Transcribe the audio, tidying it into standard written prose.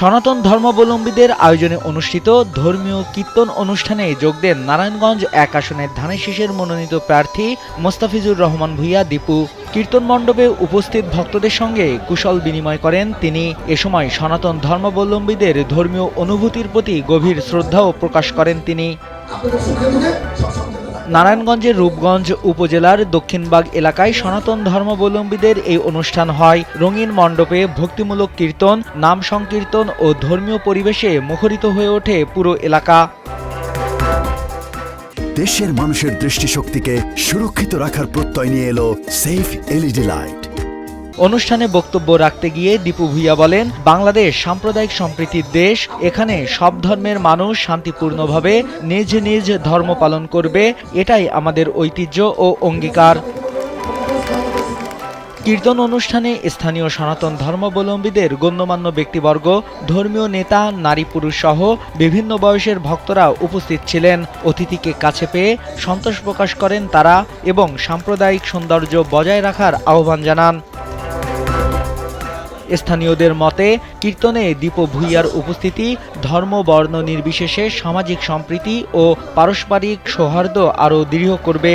সনাতন ধর্মাবলম্বীদের আয়োজনে অনুষ্ঠিত ধর্মীয় কীর্তন অনুষ্ঠানে যোগ দেন নারায়ণগঞ্জ ১ আসনের ধানেশীষের মনোনীত প্রার্থী মোস্তাফিজুর রহমান ভূঁইয়া দীপু। কীর্তন মণ্ডপে উপস্থিত ভক্তদের সঙ্গে কুশল বিনিময় করেন তিনি। এ সময় সনাতন ধর্মাবলম্বীদের ধর্মীয় অনুভূতির প্রতি গভীর শ্রদ্ধাও প্রকাশ করেন তিনি। নারায়ণগঞ্জের রূপগঞ্জ উপজেলার দক্ষিণবাগ এলাকায় সনাতন ধর্মাবলম্বীদের এই অনুষ্ঠান হয়। রঙিন মণ্ডপে ভক্তিমূলক কীর্তন, নাম সংকীর্তন ও ধর্মীয় পরিবেশে মুখরিত হয়ে ওঠে পুরো এলাকা। দেশের মানুষের দৃষ্টিশক্তিকে সুরক্ষিত রাখার প্রত্যয় নিয়ে এলো সেফ এলইডি লাইট। অনুষ্ঠানে বক্তব্য রাখতে গিয়ে দীপু ভূঁইয়া বলেন, বাংলাদেশ সাম্প্রদায়িক সম্প্রীতির দেশ। এখানে সব ধর্মের মানুষ শান্তিপূর্ণভাবে নিজ নিজ ধর্ম পালন করবে, এটাই আমাদের ঐতিহ্য ও অঙ্গীকার। কীর্তন অনুষ্ঠানে স্থানীয় সনাতন ধর্মাবলম্বীদের গণ্যমান্য ব্যক্তিবর্গ, ধর্মীয় নেতা, নারী পুরুষ সহ বিভিন্ন বয়সের ভক্তরা উপস্থিত ছিলেন। অতিথিকে কাছে পেয়ে সন্তোষ প্রকাশ করেন তারা এবং সাম্প্রদায়িক সৌন্দর্য বজায় রাখার আহ্বান জানান। স্থানীয়দের মতে, কীর্তনে দীপু ভূঁইয়ার উপস্থিতি ধর্ম বর্ণ নির্বিশেষে সামাজিক সম্প্রীতি ও পারস্পরিক সৌহার্দ্য আরও দৃঢ় করবে।